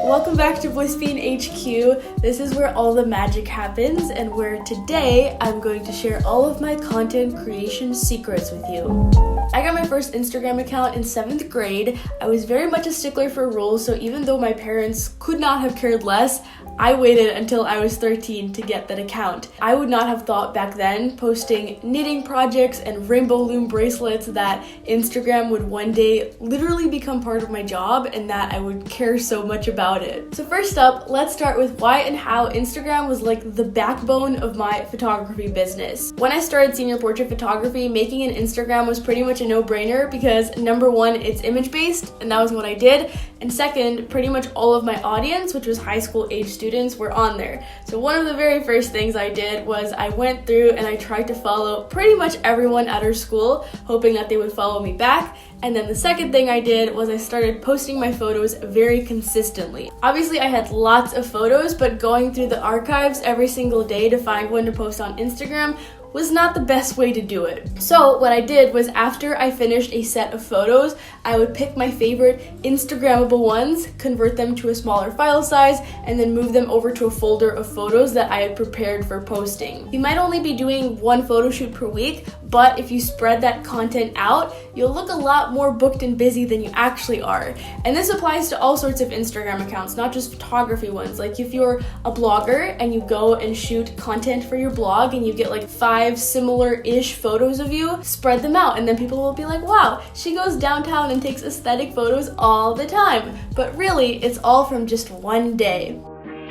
Welcome back to Blissbean HQ. This is where all the magic happens and where today I'm going to share all of my content creation secrets with you. I got my first Instagram account in 7th grade. I was very much a stickler for rules, so even though my parents could not have cared less, I waited until I was 13 to get that account. I would not have thought back then posting knitting projects and rainbow loom bracelets that Instagram would one day literally become part of my job and that I would care so much about it. So first up, let's start with why and how Instagram was like the backbone of my photography business. When I started senior portrait photography, making an Instagram was pretty much a no-brainer because number one, it's image-based, and that was what I did. And second, pretty much all of my audience, which was high school age students, were on there. So one of the very first things I did was I went through and I tried to follow pretty much everyone at our school, hoping that they would follow me back. And then the second thing I did was I started posting my photos very consistently. Obviously, I had lots of photos, but going through the archives every single day to find one to post on Instagram was not the best way to do it. So what I did was after I finished a set of photos, I would pick my favorite Instagrammable ones, convert them to a smaller file size, and then move them over to a folder of photos that I had prepared for posting. You might only be doing one photo shoot per week, but if you spread that content out, you'll look a lot more booked and busy than you actually are. And this applies to all sorts of Instagram accounts, not just photography ones. Like if you're a blogger and you go and shoot content for your blog and you get like 5 similar-ish photos of you, spread them out and then people will be like, wow, she goes downtown and takes aesthetic photos all the time. But really, it's all from just one day.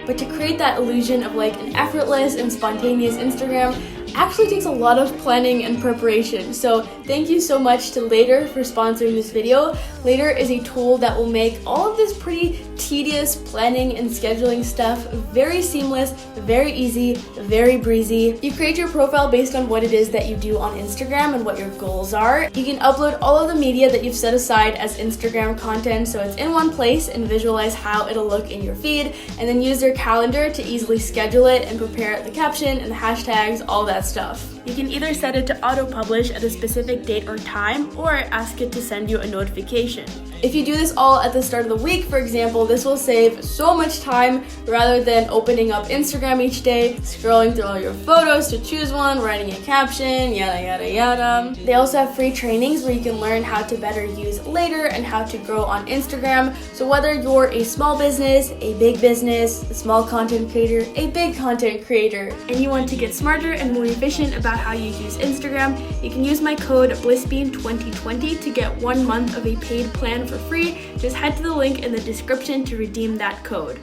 But to create that illusion of like an effortless and spontaneous Instagram actually takes a lot of planning and preparation. So thank you so much to Later for sponsoring this video. Later is a tool that will make all of this pretty tedious planning and scheduling stuff very seamless, very easy, very breezy. You create your profile based on what it is that you do on Instagram and what your goals are. You can upload all of the media that you've set aside as Instagram content so it's in one place and visualize how it'll look in your feed, and then use your calendar to easily schedule it and prepare the caption and the hashtags, all that stuff. You can either set it to auto-publish at a specific date or time, or ask it to send you a notification. If you do this all at the start of the week, for example, this will save so much time rather than opening up Instagram each day, scrolling through all your photos to choose one, writing a caption, yada yada yada. They also have free trainings where you can learn how to better use Later and how to grow on Instagram. So whether you're a small business, a big business, a small content creator, a big content creator, and you want to get smarter and more efficient about how you use Instagram, you can use my code BLISSBEAN2020 to get 1 month of a paid plan for free. Just head to the link in the description to redeem that code.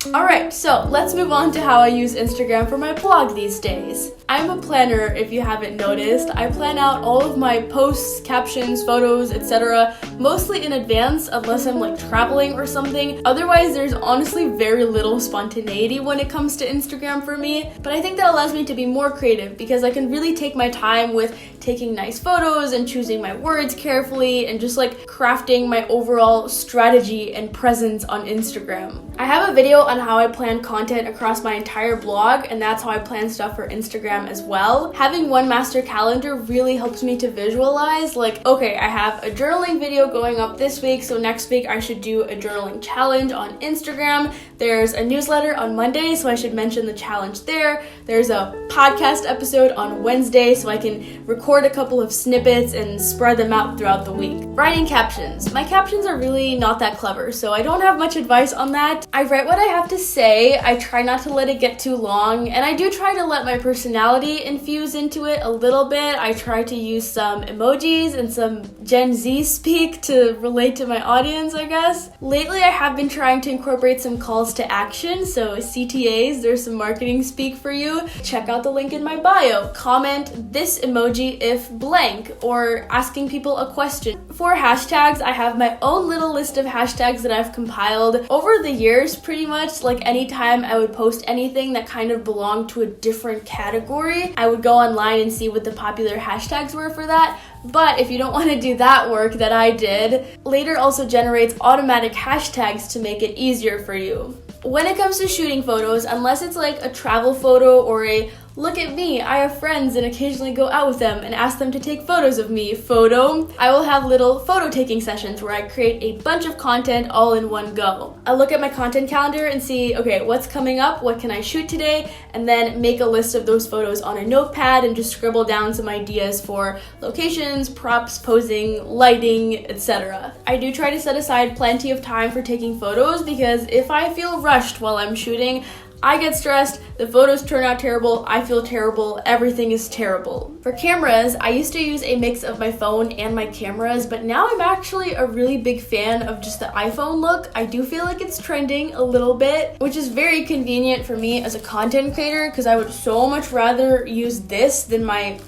Alright, so let's move on to how I use Instagram for my blog these days. I'm a planner, if you haven't noticed. I plan out all of my posts, captions, photos, etc. mostly in advance unless I'm like traveling or something. Otherwise, there's honestly very little spontaneity when it comes to Instagram for me. But I think that allows me to be more creative because I can really take my time with taking nice photos and choosing my words carefully and just like crafting my overall strategy and presence on Instagram. I have a video on how I plan content across my entire blog, and that's how I plan stuff for Instagram as well. Having one master calendar really helps me to visualize like, okay, I have a journaling video going up this week, so next week I should do a journaling challenge on Instagram. There's a newsletter on Monday, so I should mention the challenge there. There's a podcast episode on Wednesday, so I can record a couple of snippets and spread them out throughout the week. Writing captions. My captions are really not that clever, so I don't have much advice on that. I write what I have to say. I try not to let it get too long, and I do try to let my personality infuse into it a little bit. I try to use some emojis and some Gen Z speak to relate to my audience, I guess. Lately, I have been trying to incorporate some calls to action, so CTAs, there's some marketing speak for you. Check out the link in my bio. Comment this emoji if blank, or asking people a question. For hashtags, I have my own little list of hashtags that I've compiled over the years pretty much. Like anytime I would post anything that kind of belonged to a different category, I would go online and see what the popular hashtags were for that. But if you don't want to do that work that I did, Later also generates automatic hashtags to make it easier for you. When it comes to shooting photos, unless it's like a travel photo or a Look at me, I have friends and occasionally go out with them and ask them to take photos of me. Photo. I will have little photo taking sessions where I create a bunch of content all in one go. I look at my content calendar and see, okay, what's coming up, what can I shoot today, and then make a list of those photos on a notepad and just scribble down some ideas for locations, props, posing, lighting, etc. I do try to set aside plenty of time for taking photos because if I feel rushed while I'm shooting, I get stressed, the photos turn out terrible, I feel terrible, everything is terrible. For cameras, I used to use a mix of my phone and my cameras, but now I'm actually a really big fan of just the iPhone look. I do feel like it's trending a little bit, which is very convenient for me as a content creator because I would so much rather use this than my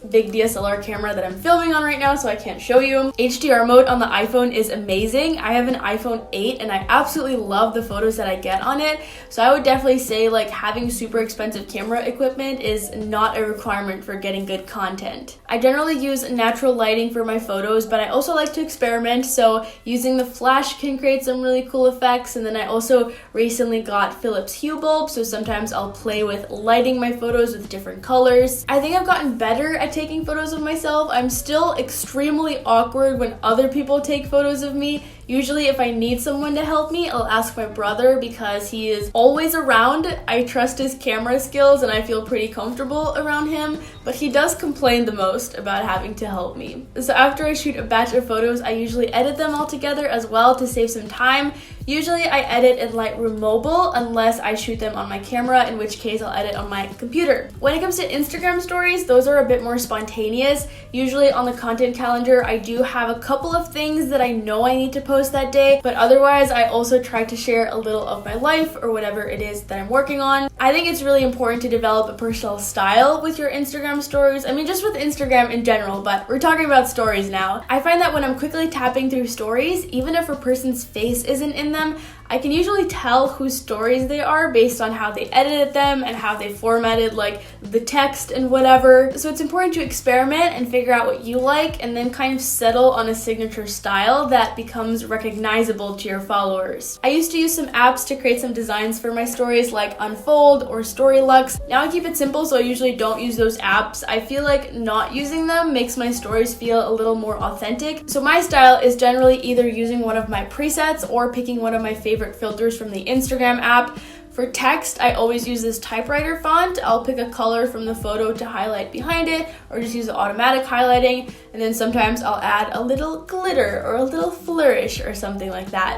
big DSLR camera that I'm filming on right now, so I can't show you. HDR mode on the iPhone is amazing. I have an iPhone 8 and I absolutely love the photos that I get on it. So I would definitely say like having super expensive camera equipment is not a requirement for getting good content. I generally use natural lighting for my photos, but I also like to experiment. So using the flash can create some really cool effects. And then I also recently got Philips Hue bulb, so sometimes I'll play with lighting my photos with different colors. I think I've gotten better at taking photos of myself. I'm still extremely awkward when other people take photos of me. Usually if I need someone to help me, I'll ask my brother because he is always around. I trust his camera skills and I feel pretty comfortable around him, but he does complain the most about having to help me. So after I shoot a batch of photos, I usually edit them all together as well to save some time. Usually I edit in Lightroom Mobile unless I shoot them on my camera, in which case I'll edit on my computer. When it comes to Instagram stories, those are a bit more spontaneous. Usually on the content calendar, I do have a couple of things that I know I need to post that day, but otherwise I also try to share a little of my life or whatever it is that I'm working on. I think it's really important to develop a personal style with your Instagram stories. I mean, just with Instagram in general, but we're talking about stories now. I find that when I'm quickly tapping through stories, even if a person's face isn't in them, I can usually tell whose stories they are based on how they edited them and how they formatted like the text and whatever. So it's important to experiment and figure out what you like and then kind of settle on a signature style that becomes recognizable to your followers. I used to use some apps to create some designs for my stories like Unfold or Storylux. Now I keep it simple, so I usually don't use those apps. I feel like not using them makes my stories feel a little more authentic. So my style is generally either using one of my presets or picking one of my favorite filters from the Instagram app. For text, I always use this typewriter font. I'll pick a color from the photo to highlight behind it, or just use the automatic highlighting, and then sometimes I'll add a little glitter or a little flourish or something like that.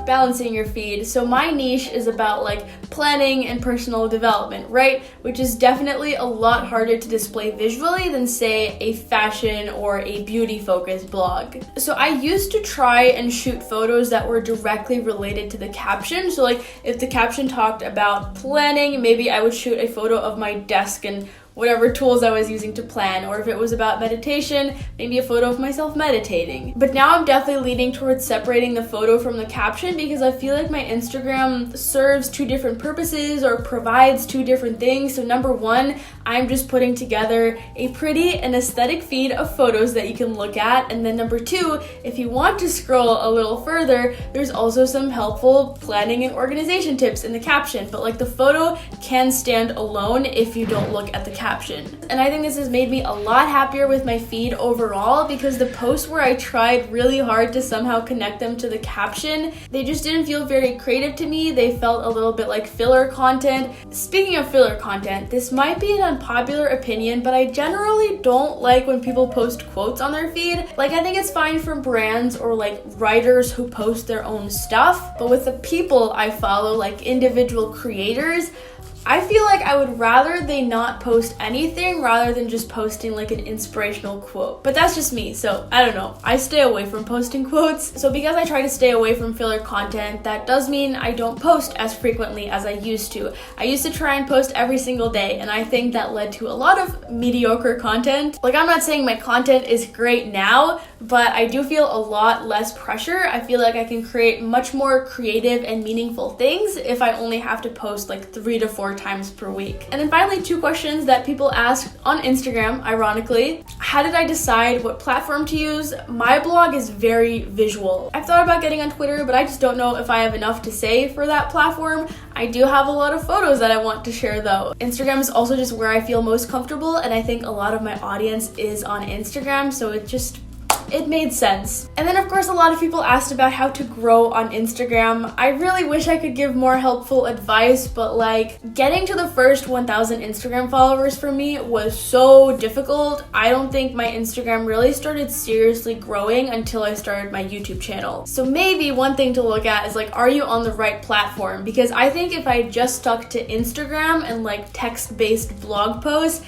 Balancing your feed. So my niche is about like planning and personal development, right? Which is definitely a lot harder to display visually than say a fashion or a beauty focused blog. So I used to try and shoot photos that were directly related to the caption. So like if the caption talked about planning, maybe I would shoot a photo of my desk and whatever tools I was using to plan, or if it was about meditation, maybe a photo of myself meditating. But now I'm definitely leaning towards separating the photo from the caption because I feel like my Instagram serves two different purposes or provides two different things. So number one, I'm just putting together a pretty and aesthetic feed of photos that you can look at. And then number two, if you want to scroll a little further, there's also some helpful planning and organization tips in the caption. But like the photo can stand alone if you don't look at the caption. And I think this has made me a lot happier with my feed overall because the posts where I tried really hard to somehow connect them to the caption, they just didn't feel very creative to me. They felt a little bit like filler content. Speaking of filler content, this might be an unpopular opinion, but I generally don't like when people post quotes on their feed. Like I think it's fine for brands or like writers who post their own stuff, but with the people I follow, like individual creators, I feel like I would rather they not post anything rather than just posting like an inspirational quote. But that's just me, so I don't know. I stay away from posting quotes. So because I try to stay away from filler content, that does mean I don't post as frequently as I used to. I used to try and post every single day, and I think that led to a lot of mediocre content. Like I'm not saying my content is great now, but I do feel a lot less pressure. I feel like I can create much more creative and meaningful things if I only have to post like 3 to 4 times per week. And then finally, 2 questions that people asked on Instagram, ironically. How did I decide what platform to use? My blog is very visual. I've thought about getting on Twitter, but I just don't know if I have enough to say for that platform. I do have a lot of photos that I want to share though. Instagram is also just where I feel most comfortable, and I think a lot of my audience is on Instagram, so it made sense. And then of course a lot of people asked about how to grow on Instagram. I really wish I could give more helpful advice, but like getting to the first 1,000 Instagram followers for me was so difficult. I don't think my Instagram really started seriously growing until I started my YouTube channel. So maybe one thing to look at is like, are you on the right platform? Because I think if I just stuck to Instagram and like text-based blog posts,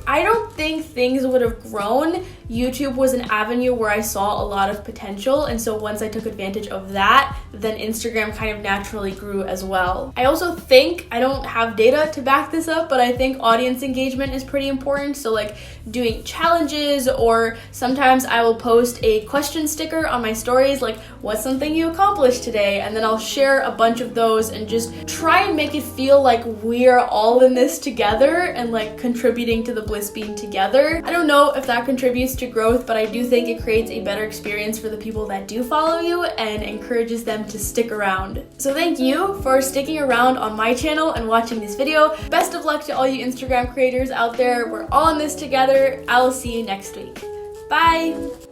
I don't think things would have grown. YouTube was an avenue where I saw a lot of potential, and so once I took advantage of that, then Instagram kind of naturally grew as well. I also think, I don't have data to back this up, but I think audience engagement is pretty important. So like doing challenges, or sometimes I will post a question sticker on my stories, like what's something you accomplished today? And then I'll share a bunch of those and just try and make it feel like we're all in this together and like contributing to the Bliss Bean together. I don't know if that contributes to growth, but I do think it creates a better experience for the people that do follow you and encourages them to stick around. So thank you for sticking around on my channel and watching this video. Best of luck to all you Instagram creators out there. We're all in this together. I'll see you next week. Bye!